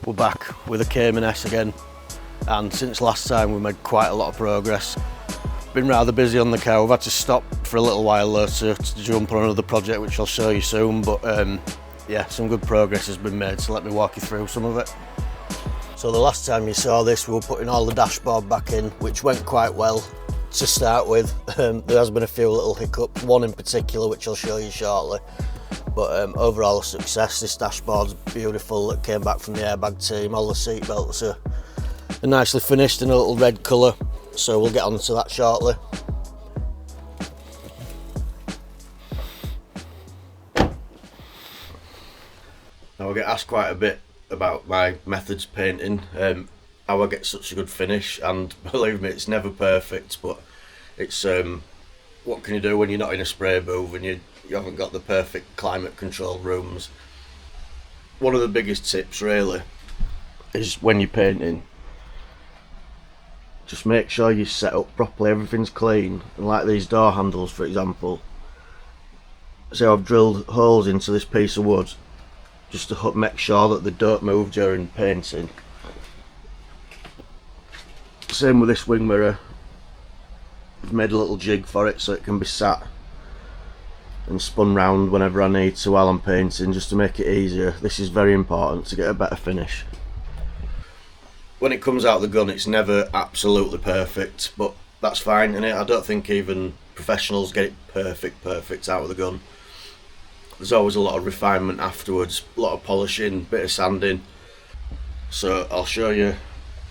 We're back with a Cayman S again, and since last time we've made quite a lot of progress. Been rather busy on the car. We've had to stop for a little while though to jump on another project which I'll show you soon, but yeah, some good progress has been made, so let me walk you through some of it. So the last time you saw this we were putting all the dashboard back in, which went quite well to start with. There has been a few little hiccups, one in particular which I'll show you shortly. But overall a success. This dashboard's beautiful. It came back from the airbag team. All the seat belts are nicely finished in a little red colour, so we'll get on to that shortly. Now I get asked quite a bit about my methods painting, how I get such a good finish, and believe me, it's never perfect, but it's what can you do when you're not in a spray booth and you haven't got the perfect climate controlled rooms. One of the biggest tips really is when you're painting, just make sure you set up properly, everything's clean, and like these door handles for example, so I've drilled holes into this piece of wood just to make sure that they don't move during painting. Same with this wing mirror, I've made a little jig for it so it can be sat and spun round whenever I need to while I'm painting, just to make it easier. This is very important to get a better finish. When it comes out of the gun it's never absolutely perfect, but that's fine, innit? I don't think even professionals get it perfect out of the gun. There's always a lot of refinement afterwards, a lot of polishing, bit of sanding. So I'll show you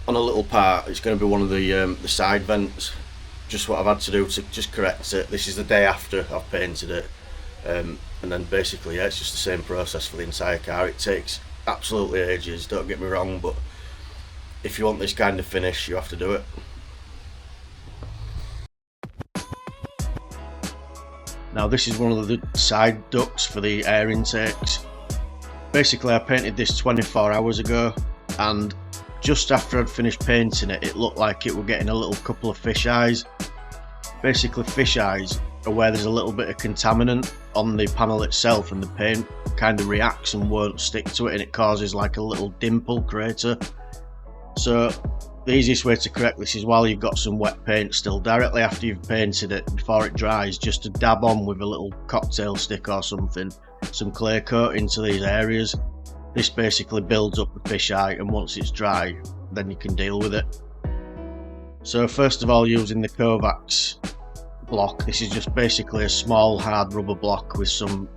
on a little part. It's going to be one of the side vents, just what I've had to do to just correct it. This is the day after I've painted it, and then basically yeah, it's just the same process for the entire car. It takes absolutely ages, don't get me wrong, but if you want this kind of finish you have to do it. Now this is one of the side ducts for the air intakes. Basically I painted this 24 hours ago, and just after I'd finished painting it, it looked like it were getting a little couple of fish eyes. Basically fish eyes are where there's a little bit of contaminant on the panel itself and the paint kind of reacts and won't stick to it, and it causes like a little dimple crater. So the easiest way to correct this is while you've got some wet paint still, directly after you've painted it, before it dries, just to dab on with a little cocktail stick or something, some clear coat into these areas. This basically builds up the fisheye, and once it's dry then you can deal with it. So first of all, using the Kovacs block, this is just basically a small hard rubber block with some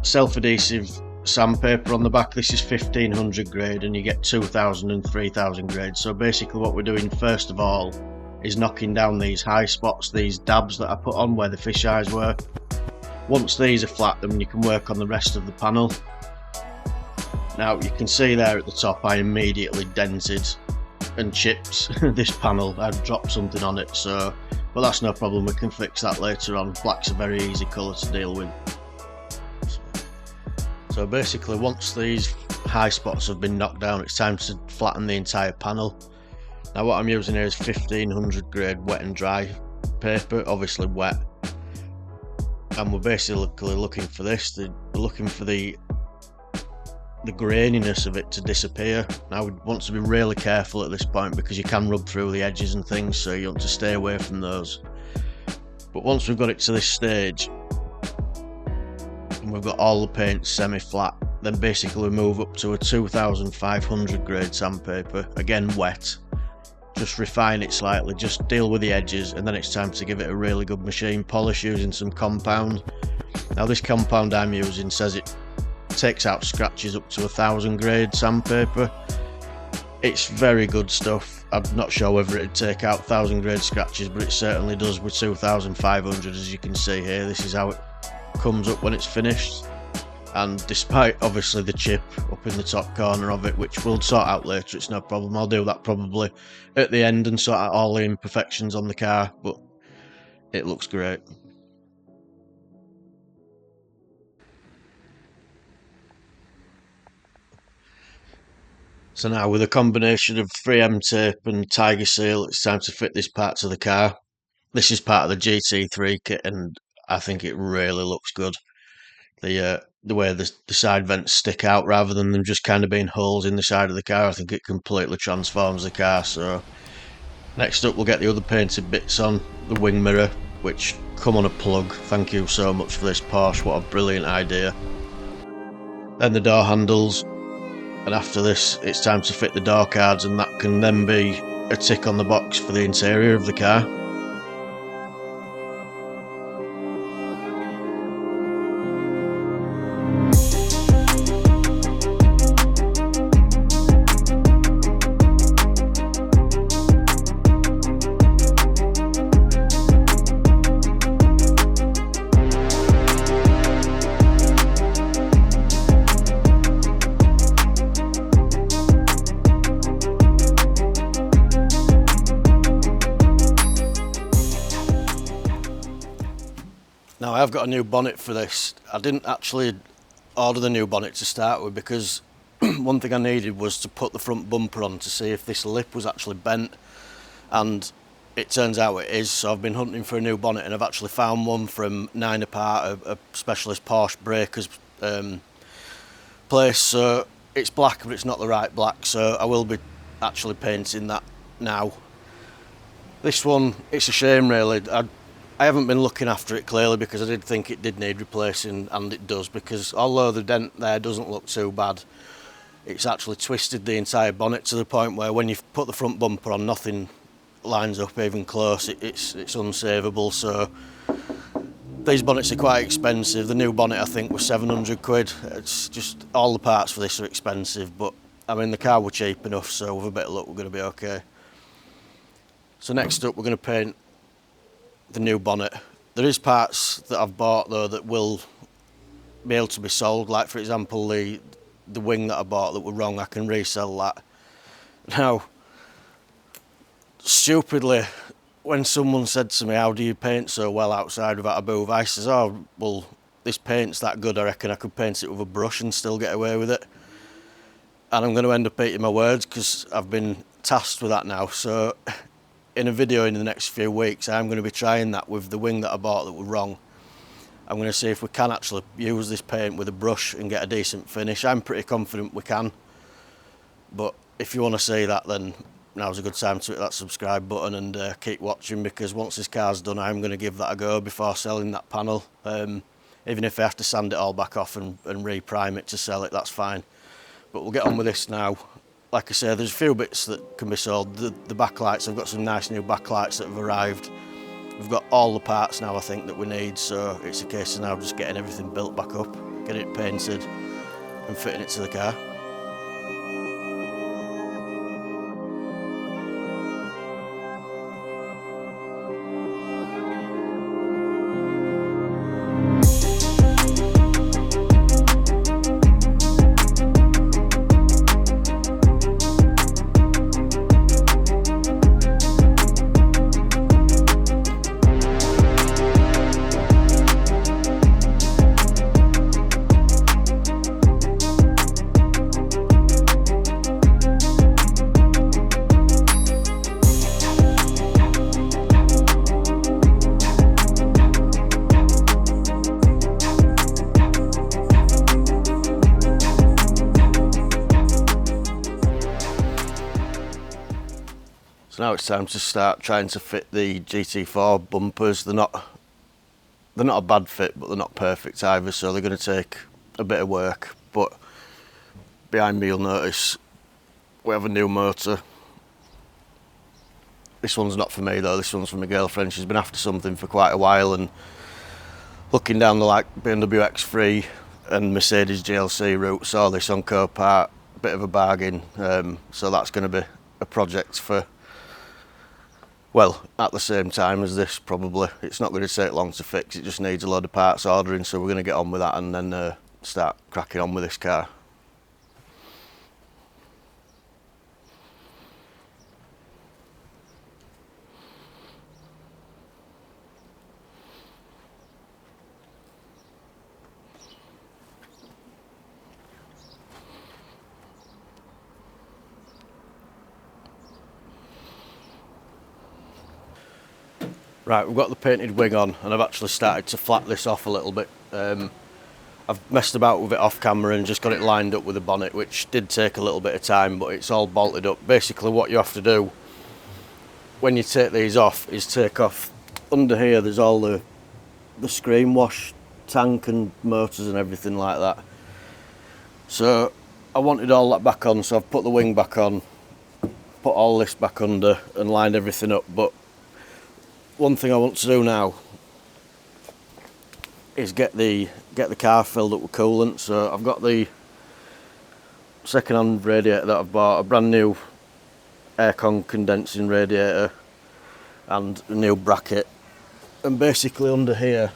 self-adhesive sandpaper on the back. This is 1500 grade and you get 2000 and 3000 grade. So basically what we're doing first of all is knocking down these high spots, these dabs that I put on where the fish eyes were. Once these are flat then you can work on the rest of the panel. Now you can see there at the top I immediately dented and chipped this panel. I've dropped something on it, so but that's no problem, we can fix that later on. Black's a very easy colour to deal with. So basically once these high spots have been knocked down, it's time to flatten the entire panel. Now what I'm using here is 1500 grade wet and dry paper, obviously wet, and we're basically looking for this. We're looking for the graininess of it to disappear. Now we want to be really careful at this point because you can rub through the edges and things, so you want to stay away from those. But once we've got it to this stage and we've got all the paint semi-flat, then basically we move up to a 2500 grade sandpaper, again wet. Just refine it slightly, just deal with the edges, and then it's time to give it a really good machine polish using some compound. Now this compound I'm using says it takes out scratches up to 1000 grade sandpaper. It's very good stuff. I'm not sure whether it'd take out 1000 grade scratches, but it certainly does with 2500. As you can see here, this is how it comes up when it's finished. And despite obviously the chip up in the top corner of it, which we'll sort out later, it's no problem. I'll do that probably at the end and sort out all the imperfections on the car, but it looks great. So now with a combination of 3M tape and Tiger Seal, it's time to fit this part to the car. This is part of the GT3 kit and I think it really looks good. The the way the side vents stick out rather than them just kind of being holes in the side of the car. I think it completely transforms the car. So next up we'll get the other painted bits on, the wing mirror, which come on a plug. Thank you so much for this, Porsche, what a brilliant idea. Then the door handles, and after this it's time to fit the door cards, and that can then be a tick on the box for the interior of the car. Now I've got a new bonnet for this. I didn't actually order the new bonnet to start with because one thing I needed was to put the front bumper on to see if this lip was actually bent, and it turns out it is. So I've been hunting for a new bonnet and I've actually found one from 9 Apart, a specialist Porsche breakers place. So it's black, but it's not the right black, so I will be actually painting that now. This one, it's a shame really. I haven't been looking after it clearly because I did think it did need replacing, and it does, because although the dent there doesn't look too bad, it's actually twisted the entire bonnet to the point where when you put the front bumper on, nothing lines up even close. It's unsavable. So these bonnets are quite expensive. The new bonnet I think was 700 quid. It's just all the parts for this are expensive, but I mean the car were cheap enough, so with a bit of luck we're going to be okay. So next up we're going to paint the new bonnet. There is parts that I've bought though that will be able to be sold, like for example the wing that I bought that were wrong. I can resell that. Now stupidly, when someone said to me, how do you paint so well outside without a booth, I says, oh well, this paint's that good, I reckon I could paint it with a brush and still get away with it. And I'm going to end up eating my words because I've been tasked with that now. So in a video in the next few weeks I'm going to be trying that with the wing that I bought that were wrong. I'm going to see if we can actually use this paint with a brush and get a decent finish. I'm pretty confident we can, but if you want to see that, then now's a good time to hit that subscribe button and keep watching, because once this car's done I'm going to give that a go before selling that panel. Even if I have to sand it all back off and re-prime it to sell it, that's fine. But we'll get on with this now. Like I say, there's a few bits that can be sold. The backlights, I've got some nice new backlights that have arrived. We've got all the parts now I think that we need, so it's a case of now just getting everything built back up, getting it painted and fitting it to the car. So now it's time to start trying to fit the GT4 bumpers. They're not a bad fit, but they're not perfect either, so they're going to take a bit of work. But behind me you'll notice we have a new motor. This one's not for me though, this one's for my girlfriend. She's been after something for quite a while, and looking down the like BMW X3 and Mercedes GLC route, saw this on Copart, bit of a bargain. So that's going to be a project for, well, at the same time as this probably. It's not going to take long to fix, it just needs a load of parts ordering, so we're going to get on with that and then start cracking on with this car. Right, we've got the painted wing on and I've actually started to flat this off a little bit. I've messed about with it off camera and just got it lined up with the bonnet, which did take a little bit of time, but it's all bolted up. Basically what you have to do when you take these off is take off under here, there's all the screen wash tank and motors and everything like that. So I wanted all that back on, so I've put the wing back on, put all this back under and lined everything up. But one thing I want to do now is get the car filled up with coolant. So I've got the second-hand radiator that I've bought, a brand new aircon condensing radiator and a new bracket, and basically under here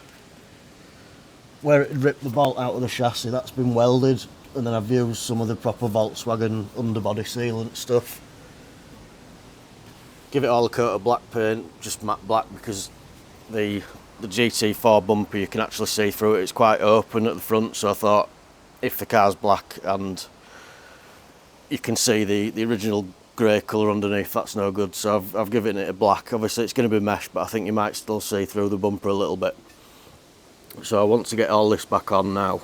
where it ripped the bolt out of the chassis, that's been welded, and then I've used some of the proper Volkswagen underbody sealant stuff. Give it all a coat of black paint, just matte black, because the GT4 bumper, you can actually see through it. It's quite open at the front, so I thought if the car's black and you can see the original grey colour underneath, that's no good. So I've given it a black. Obviously it's going to be mesh, but I think you might still see through the bumper a little bit. So I want to get all this back on now.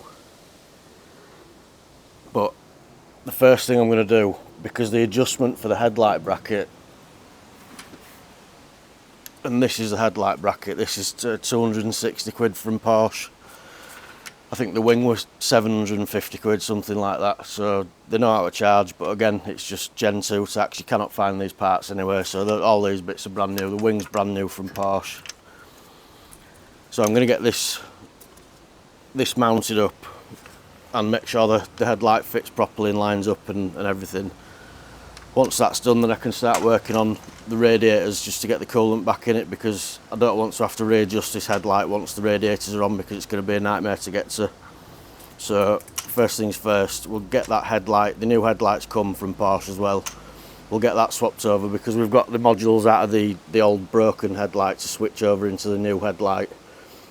But the first thing I'm going to do, because the adjustment for the headlight bracket, and this is the headlight bracket, this is 260 quid from Porsche. I think the wing was 750 quid, something like that. So they know how to charge, but again, it's just Gen 2 tax. You cannot find these parts anywhere, so all these bits are brand new. The wing's brand new from Porsche. So I'm going to get this mounted up and make sure the headlight fits properly and lines up and everything. Once that's done, then I can start working on the radiators just to get the coolant back in it, because I don't want to have to readjust this headlight once the radiators are on, because it's going to be a nightmare to get to. So first things first, we'll get that headlight. The new headlights come from Porsche as well. We'll get that swapped over, because we've got the modules out of the old broken headlight to switch over into the new headlight.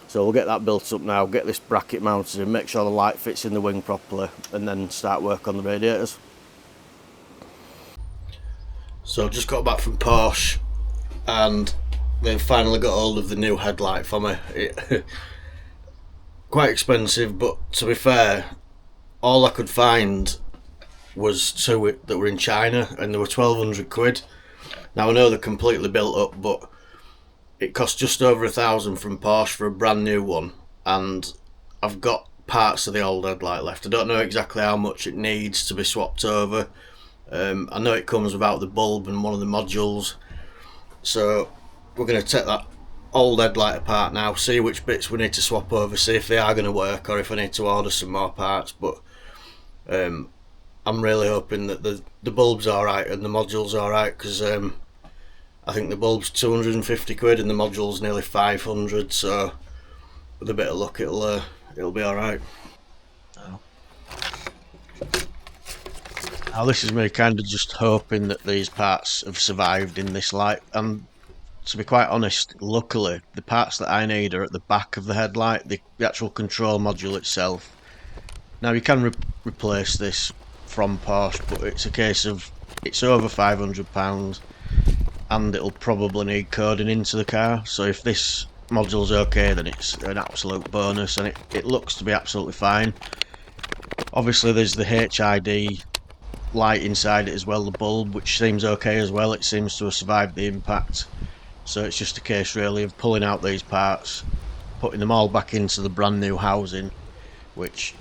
So we'll get that built up now, get this bracket mounted and make sure the light fits in the wing properly, and then start work on the radiators. So I just got back from Porsche and they've finally got hold of the new headlight for me. Quite expensive, but to be fair, all I could find was two that were in China, and they were 1200 quid. Now I know they're completely built up, but it cost just over 1,000 from Porsche for a brand new one, and I've got parts of the old headlight left. I don't know exactly how much it needs to be swapped over. I know it comes without the bulb and one of the modules, so we're going to take that old headlight apart now, see which bits we need to swap over, see if they are going to work or if I need to order some more parts. But I'm really hoping that the bulb's alright and the module's alright, because I think the bulb's 250 quid and the module's nearly 500, so with a bit of luck it'll be alright. Now this is me kind of just hoping that these parts have survived in this light, and to be quite honest, luckily the parts that I need are at the back of the headlight, the actual control module itself. Now you can replace this from Porsche, but it's a case of it's over £500 and it'll probably need coding into the car, so if this module's okay then it's an absolute bonus, and it looks to be absolutely fine. Obviously there's the HID light inside it as well, the bulb, which seems okay as well. It seems to have survived the impact, so it's just a case really of pulling out these parts, putting them all back into the brand new housing, which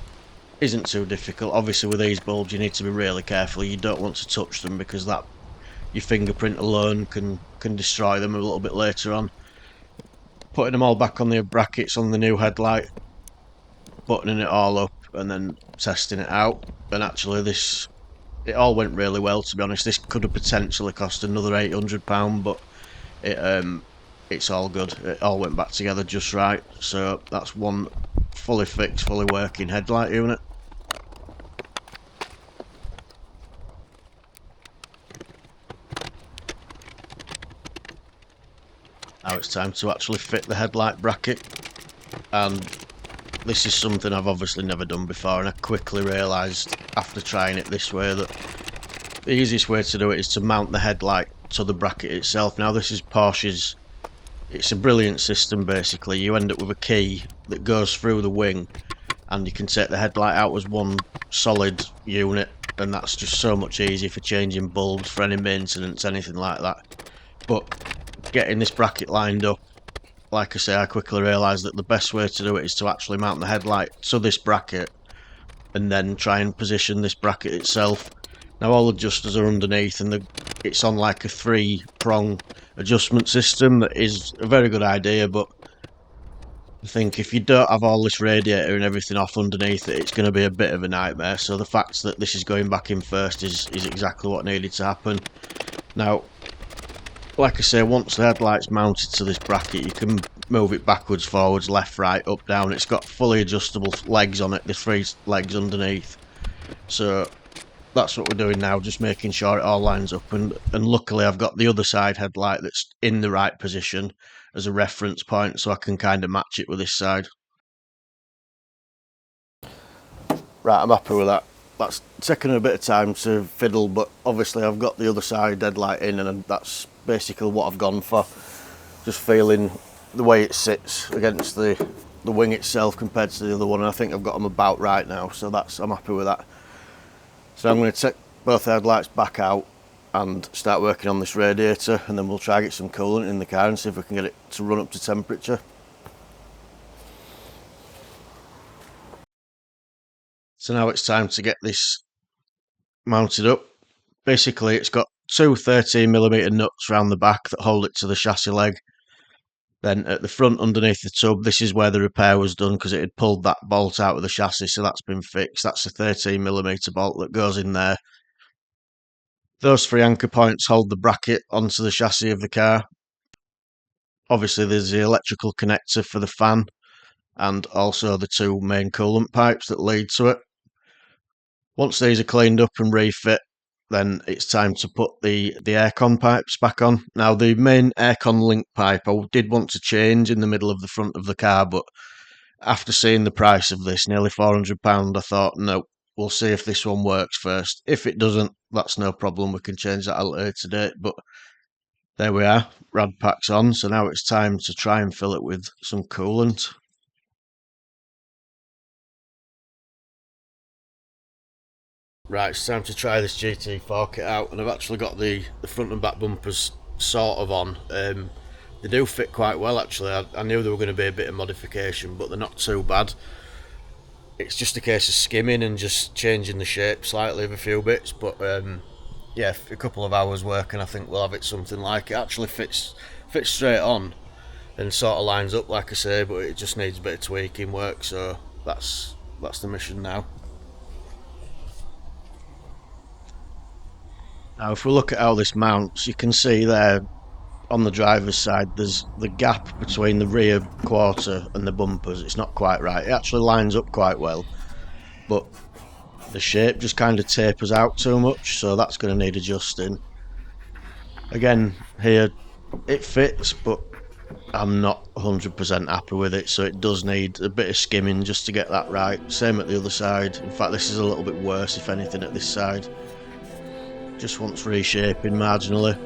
isn't too difficult. Obviously with these bulbs you need to be really careful. You don't want to touch them, because that your fingerprint alone can destroy them a little bit later on. Putting them all back on the brackets on the new headlight, buttoning it all up and then testing it out, and actually it all went really well, to be honest. This could have potentially cost another £800, but it's all good. It all went back together just right. So that's one fully fixed, fully working headlight unit. Now it's time to actually fit the headlight bracket, and this is something I've obviously never done before, and I quickly realised after trying it this way that the easiest way to do it is to mount the headlight to the bracket itself. Now this is Porsche's, it's a brilliant system basically. You end up with a key that goes through the wing and you can take the headlight out as one solid unit, and that's just so much easier for changing bulbs, for any maintenance, anything like that. But getting this bracket lined up, like I say, I quickly realised that the best way to do it is to actually mount the headlight to this bracket and then try and position this bracket itself. Now all adjusters are underneath, and it's on like a 3-prong adjustment system. That is a very good idea, but I think if you don't have all this radiator and everything off underneath it, it's going to be a bit of a nightmare. So the fact that this is going back in first is exactly what needed to happen. Now, like I say, once the headlight's mounted to this bracket, you can move it backwards, forwards, left, right, up, down. It's got fully adjustable legs on it, the 3 legs underneath. So that's what we're doing now, just making sure it all lines up. And luckily I've got the other side headlight that's in the right position as a reference point, so I can kind of match it with this side. Right, I'm happy with that. That's taken a bit of time to fiddle, but obviously I've got the other side headlight in, and that's basically what I've gone for. Just feeling the way it sits against the wing itself compared to the other one, and I think I've got them about right now, so I'm happy with that. So I'm going to take both headlights back out and start working on this radiator, and then we'll try and get some coolant in the car and see if we can get it to run up to temperature. So now it's time to get this mounted up. Basically it's got 2 13mm nuts around the back that hold it to the chassis leg. Then at the front underneath the tub, this is where the repair was done because it had pulled that bolt out of the chassis, so that's been fixed. That's a 13mm bolt that goes in there. Those 3 anchor points hold the bracket onto the chassis of the car. Obviously there's the electrical connector for the fan, and also the 2 main coolant pipes that lead to it. Once these are cleaned up and refit, then it's time to put the aircon pipes back on. Now the main aircon link pipe I did want to change in the middle of the front of the car, but after seeing the price of this, nearly £400, I thought, no, we'll see if this one works first. If it doesn't, that's no problem, we can change that at a later date. But there we are, rad pack's on, so now it's time to try and fill it with some coolant. Right, it's time to try this GT4 kit out, and I've actually got the front and back bumpers sort of on. They do fit quite well actually. I knew there were going to be a bit of modification, but they're not too bad. It's just a case of skimming and just changing the shape slightly of a few bits, but yeah, a couple of hours work and I think we'll have it something like it. Actually fits straight on and sort of lines up like I say, but it just needs a bit of tweaking work, so that's the mission now. Now if we look at how this mounts, you can see there on the driver's side there's the gap between the rear quarter and the bumpers. It's not quite right. It actually lines up quite well, but the shape just kind of tapers out too much, so that's going to need adjusting. Again, here it fits, but I'm not 100% happy with it, so it does need a bit of skimming just to get that right. Same at the other side. In fact, this is a little bit worse if anything at this side. Just wants reshaping marginally.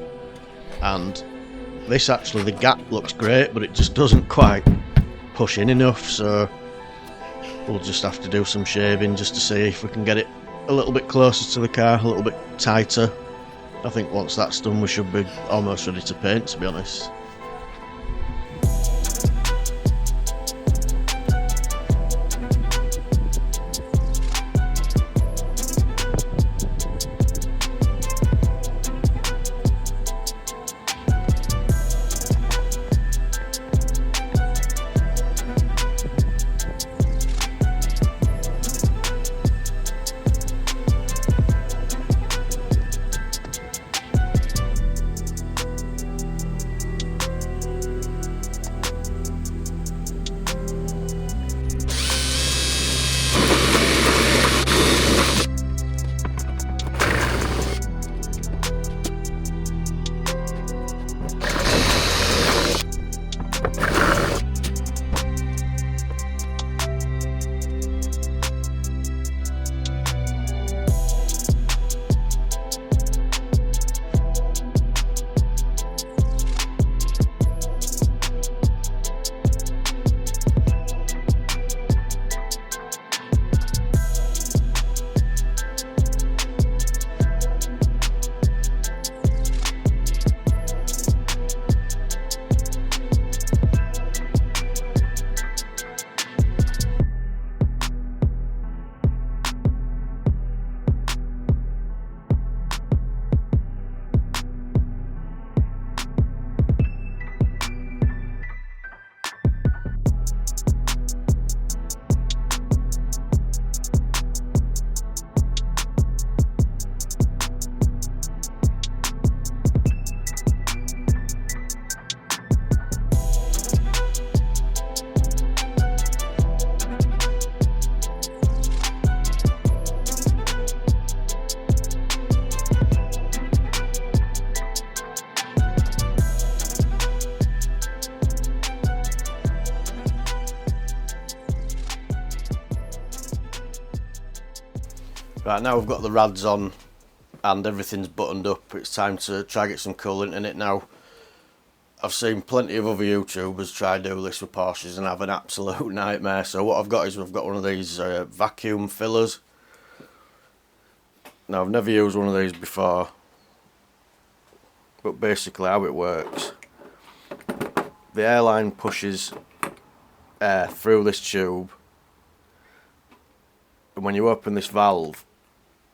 And this actually, the gap looks great, but it just doesn't quite push in enough, so we'll just have to do some shaving just to see if we can get it a little bit closer to the car, a little bit tighter. I think once that's done we should be almost ready to paint, to be honest. Right, now we've got the rads on and everything's buttoned up, it's time to try get some coolant in it now. I've seen plenty of other YouTubers try to do this with Porsches and have an absolute nightmare. So what I've got is we've got one of these vacuum fillers. Now I've never used one of these before, but basically how it works, the airline pushes air through this tube, and when you open this valve,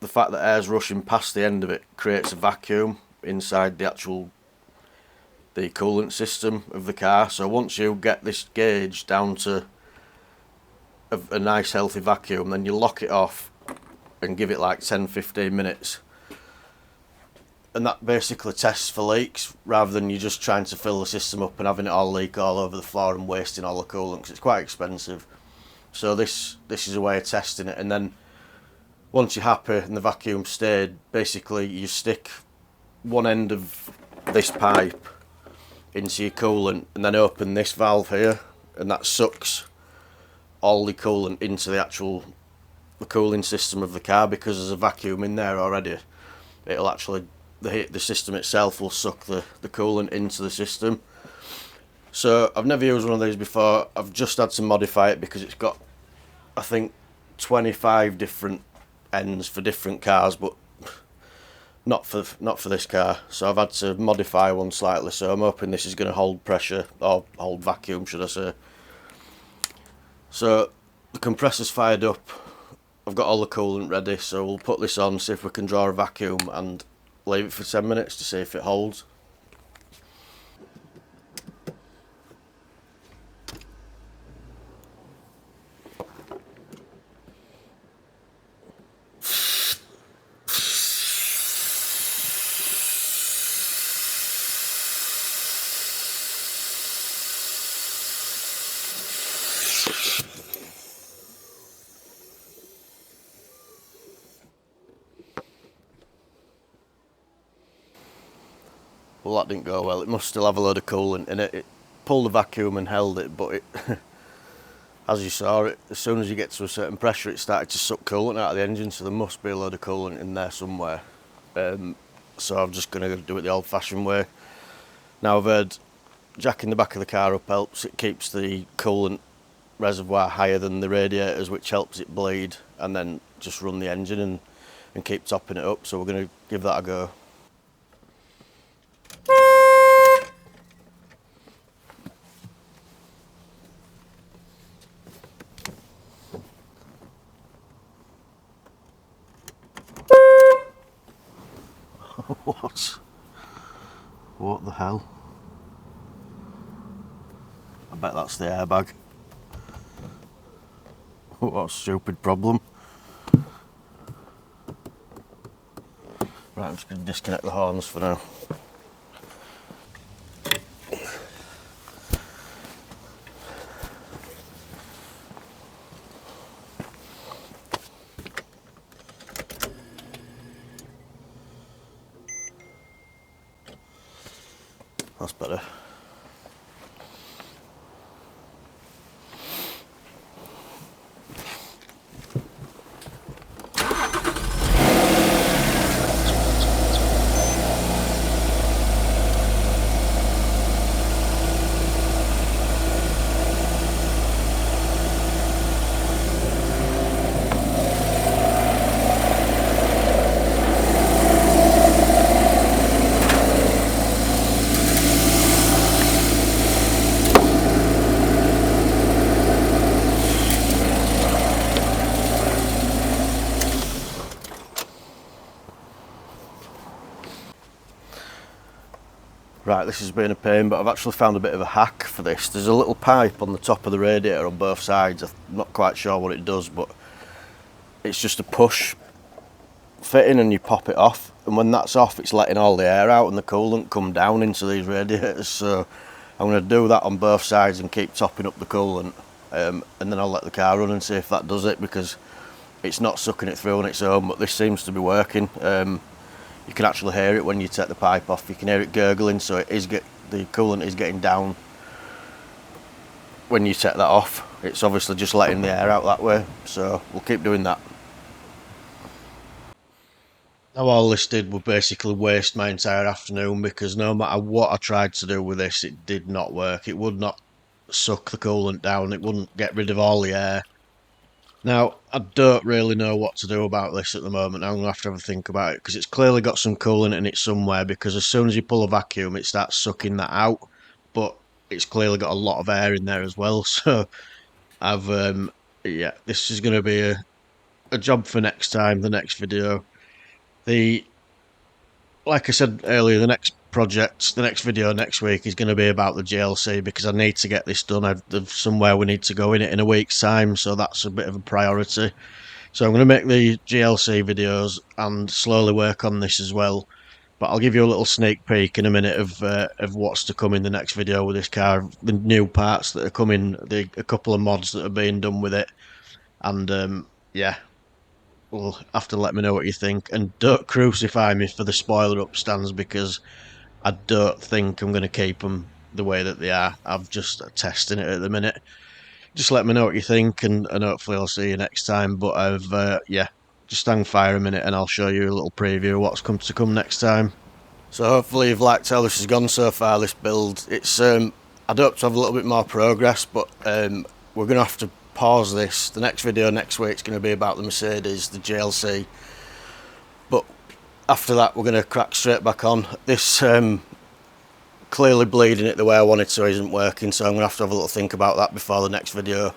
the fact that air's rushing past the end of it creates a vacuum inside the coolant system of the car. So once you get this gauge down to a nice healthy vacuum, then you lock it off and give it like 10-15 minutes, and that basically tests for leaks, rather than you just trying to fill the system up and having it all leak all over the floor and wasting all the coolant, because it's quite expensive. So this is a way of testing it, and then once you're happy and the vacuum stayed, basically you stick one end of this pipe into your coolant and then open this valve here, and that sucks all the coolant into the cooling system of the car. Because there's a vacuum in there already, it'll actually, the system itself will suck the coolant into the system. So I've never used one of these before. I've just had to modify it because it's got, I think, 25 different ends for different cars, but not for this car. So I've had to modify one slightly, so I'm hoping this is going to hold pressure, or hold vacuum should I say. So the compressor's fired up, I've got all the coolant ready, so we'll put this on, see if we can draw a vacuum and leave it for 10 minutes to see if it holds. Well, that didn't go well. It must still have a load of coolant in it. It pulled the vacuum and held it, but it, as you saw, as soon as you get to a certain pressure, it started to suck coolant out of the engine, so there must be a load of coolant in there somewhere. So I'm just going to do it the old-fashioned way. Now I've heard jacking the back of the car up helps. It keeps the coolant reservoir higher than the radiators, which helps it bleed, and then just run the engine and keep topping it up. So we're going to give that a go. What the hell? I bet that's the airbag. What a stupid problem. Right, I'm just going to disconnect the horns for now. That's better. Right, this has been a pain, but I've actually found a bit of a hack for this. There's a little pipe on the top of the radiator on both sides. I'm not quite sure what it does, but it's just a push fitting and you pop it off, and when that's off it's letting all the air out and the coolant come down into these radiators. So I'm going to do that on both sides and keep topping up the coolant, and then I'll let the car run and see if that does it, because it's not sucking it through on its own, but this seems to be working. You can actually hear it when you take the pipe off. You can hear it gurgling, so the coolant is getting down when you take that off. It's obviously just letting the air out that way, so we'll keep doing that. Now all this did was basically waste my entire afternoon, because no matter what I tried to do with this, it did not work. It would not suck the coolant down, it wouldn't get rid of all the air. Now, I don't really know what to do about this at the moment. I'm going to have a think about it, because it's clearly got some coolant in it somewhere, because as soon as you pull a vacuum it starts sucking that out, but it's clearly got a lot of air in there as well. So I've yeah, this is going to be a job for next time, the next video. The Like I said earlier, the next video next week is going to be about the GLC, because I need to get this done. There's somewhere we need to go in it in a week's time, so that's a bit of a priority. So I'm going to make the GLC videos and slowly work on this as well. But I'll give you a little sneak peek in a minute of what's to come in the next video with this car, the new parts that are coming, a couple of mods that are being done with it, and yeah, will have to let me know what you think, and don't crucify me for the spoiler up stands, because I don't think I'm going to keep them the way that they are. I'm just testing it at the minute. Just let me know what you think, and hopefully I'll see you next time. But yeah, just hang fire a minute and I'll show you a little preview of what's to come next time. So hopefully you've liked how this has gone so far, this build. It's I'd hope to have a little bit more progress, but we're going to have to pause this. The next video next week is going to be about the Mercedes, the GLC, but after that we're going to crack straight back on. This clearly bleeding it the way I wanted to isn't working, so I'm going to have a little think about that before the next video,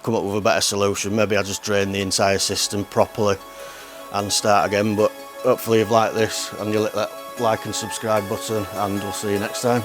come up with a better solution. Maybe I'll just drain the entire system properly and start again. But hopefully you've liked this and you'll hit that like and subscribe button, and we'll see you next time.